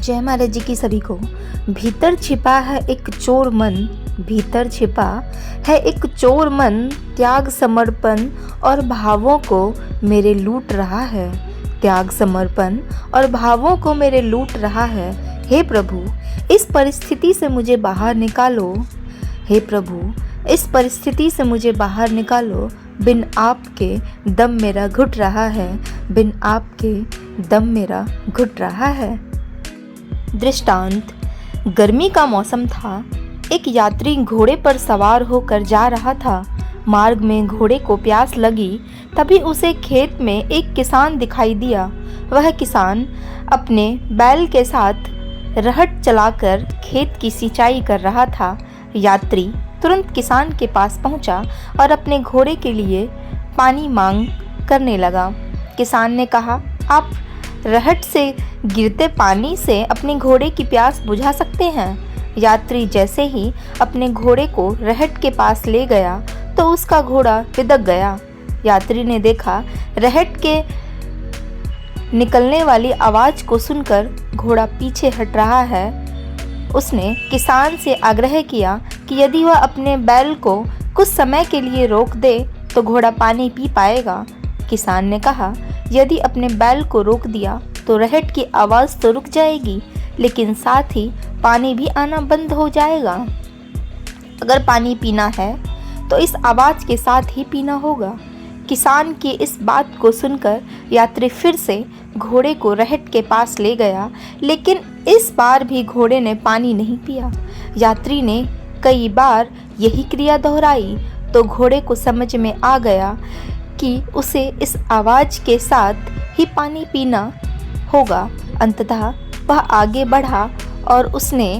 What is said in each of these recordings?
जय महाराज जी की सभी को। भीतर छिपा है एक चोर मन, भीतर छिपा है एक चोर मन, त्याग समर्पण और भावों को मेरे लूट रहा है, त्याग समर्पण और भावों को मेरे लूट रहा है। हे प्रभु, इस परिस्थिति से मुझे बाहर निकालो। हे प्रभु, इस परिस्थिति से मुझे बाहर निकालो। बिन आपके दम मेरा घुट रहा है, बिन आपके दम मेरा घुट रहा है। दृष्टांत। गर्मी का मौसम था। एक यात्री घोड़े पर सवार होकर जा रहा था। मार्ग में घोड़े को प्यास लगी, तभी उसे खेत में एक किसान दिखाई दिया। वह किसान अपने बैल के साथ रहट चलाकर खेत की सिंचाई कर रहा था। यात्री तुरंत किसान के पास पहुंचा और अपने घोड़े के लिए पानी मांग करने लगा। किसान ने कहा, आप रहट से गिरते पानी से अपने घोड़े की प्यास बुझा सकते हैं। यात्री जैसे ही अपने घोड़े को रहट के पास ले गया तो उसका घोड़ा बिदक गया। यात्री ने देखा, रहट के निकलने वाली आवाज़ को सुनकर घोड़ा पीछे हट रहा है। उसने किसान से आग्रह किया कि यदि वह अपने बैल को कुछ समय के लिए रोक दे तो घोड़ा पानी पी पाएगा। किसान ने कहा, यदि अपने बैल को रोक दिया तो रहट की आवाज़ तो रुक जाएगी, लेकिन साथ ही पानी भी आना बंद हो जाएगा। अगर पानी पीना है तो इस आवाज़ के साथ ही पीना होगा। किसान की इस बात को सुनकर यात्री फिर से घोड़े को रहट के पास ले गया, लेकिन इस बार भी घोड़े ने पानी नहीं पिया। यात्री ने कई बार यही क्रिया दोहराई तो घोड़े को समझ में आ गया कि उसे इस आवाज़ के साथ ही पानी पीना होगा। अंततः वह आगे बढ़ा और उसने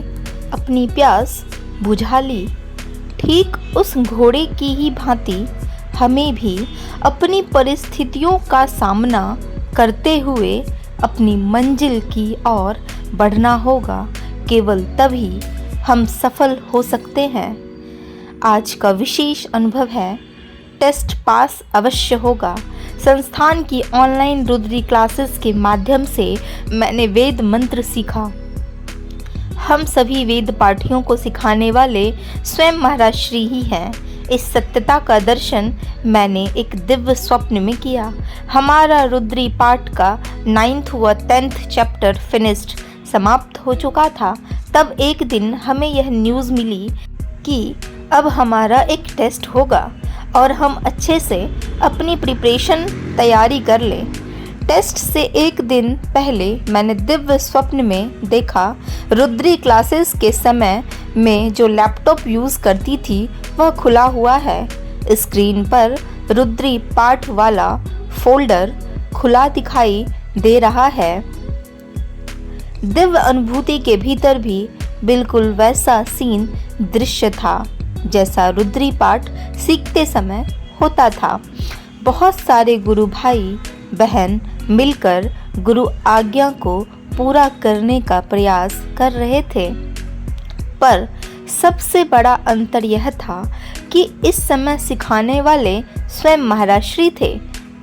अपनी प्यास बुझा ली। ठीक उस घोड़े की ही भांति हमें भी अपनी परिस्थितियों का सामना करते हुए अपनी मंजिल की ओर बढ़ना होगा। केवल तभी हम सफल हो सकते हैं। आज का विशेष अनुभव है, टेस्ट पास अवश्य होगा। संस्थान की ऑनलाइन रुद्री क्लासेस के माध्यम से मैंने वेद मंत्र सीखा। हम सभी वेद पाठियों को सिखाने वाले स्वयं महाराज श्री ही हैं। इस सत्यता का दर्शन मैंने एक दिव्य स्वप्न में किया। हमारा रुद्री पाठ का 9th व 10th चैप्टर फिनिश्ड समाप्त हो चुका था। तब एक दिन हमें यह न्यूज़ मिली कि अब हमारा एक टेस्ट होगा और हम अच्छे से अपनी प्रिपरेशन तैयारी कर लें। टेस्ट से एक दिन पहले मैंने दिव्य स्वप्न में देखा, रुद्री क्लासेस के समय में जो लैपटॉप यूज़ करती थी वह खुला हुआ है। स्क्रीन पर रुद्री पाठ वाला फोल्डर खुला दिखाई दे रहा है। दिव्य अनुभूति के भीतर भी बिल्कुल वैसा सीन दृश्य था जैसा रुद्री पाठ सीखते समय होता था। बहुत सारे गुरु भाई बहन मिलकर गुरु आज्ञा को पूरा करने का प्रयास कर रहे थे, पर सबसे बड़ा अंतर यह था कि इस समय सिखाने वाले स्वयं महाराज श्री थे।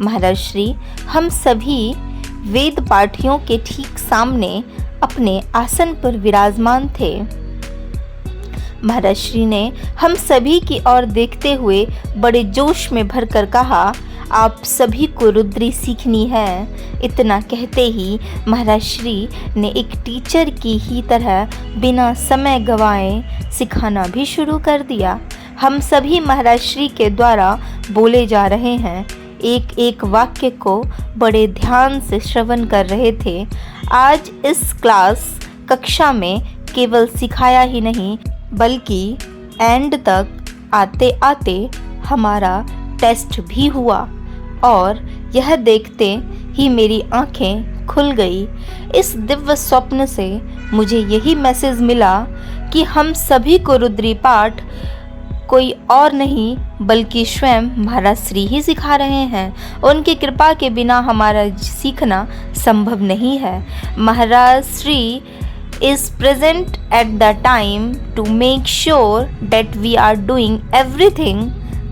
महाराज श्री हम सभी वेद पाठियों के ठीक सामने अपने आसन पर विराजमान थे। महाराज श्री ने हम सभी की ओर देखते हुए बड़े जोश में भरकर कहा, आप सभी को रुद्री सीखनी है। इतना कहते ही महाराज श्री ने एक टीचर की ही तरह बिना समय गंवाए सिखाना भी शुरू कर दिया। हम सभी महाराज श्री के द्वारा बोले जा रहे हैं। एक एक वाक्य को बड़े ध्यान से श्रवण कर रहे थे। आज इस कक्षा में केवल सिखाया ही नहीं बल्कि एंड तक आते आते हमारा टेस्ट भी हुआ और यह देखते ही मेरी आंखें खुल गई। इस दिव्य स्वप्न से मुझे यही मैसेज मिला कि हम सभी को रुद्री पाठ कोई और नहीं बल्कि स्वयं महाराज श्री ही सिखा रहे हैं। उनकी कृपा के बिना हमारा सीखना संभव नहीं है। महाराज Shri is present at the time to make sure that we are doing everything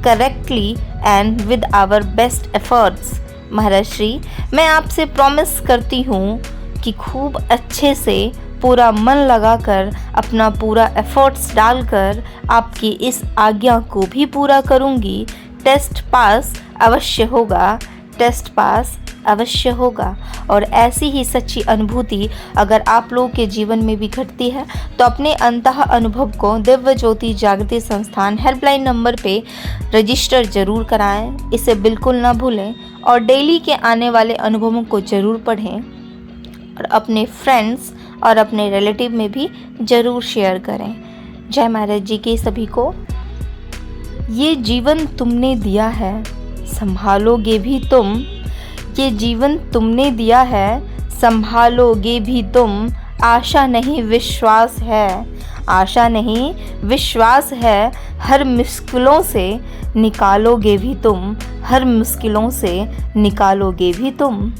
correctly and with our best efforts. महाराज श्री, मैं आपसे प्रॉमिस करती हूँ कि खूब अच्छे से पूरा मन लगाकर, अपना पूरा एफर्ट्स डालकर आपकी इस आज्ञा को भी पूरा करूँगी। टेस्ट पास अवश्य होगा, टेस्ट पास अवश्य होगा। और ऐसी ही सच्ची अनुभूति अगर आप लोगों के जीवन में भी घटती है तो अपने अंतः अनुभव को दिव्य ज्योति जागृति संस्थान हेल्पलाइन नंबर पे रजिस्टर जरूर कराएं। इसे बिल्कुल ना भूलें और डेली के आने वाले अनुभवों को ज़रूर पढ़ें और अपने फ्रेंड्स और अपने रिलेटिव में भी ज़रूर शेयर करें। जय महाराज जी के सभी को। ये जीवन तुमने दिया है, संभालोगे भी तुम। ये जीवन तुमने दिया है, संभालोगे भी तुम। आशा नहीं विश्वास है, आशा नहीं विश्वास है। हर मुश्किलों से निकालोगे भी तुम, हर मुश्किलों से निकालोगे भी तुम।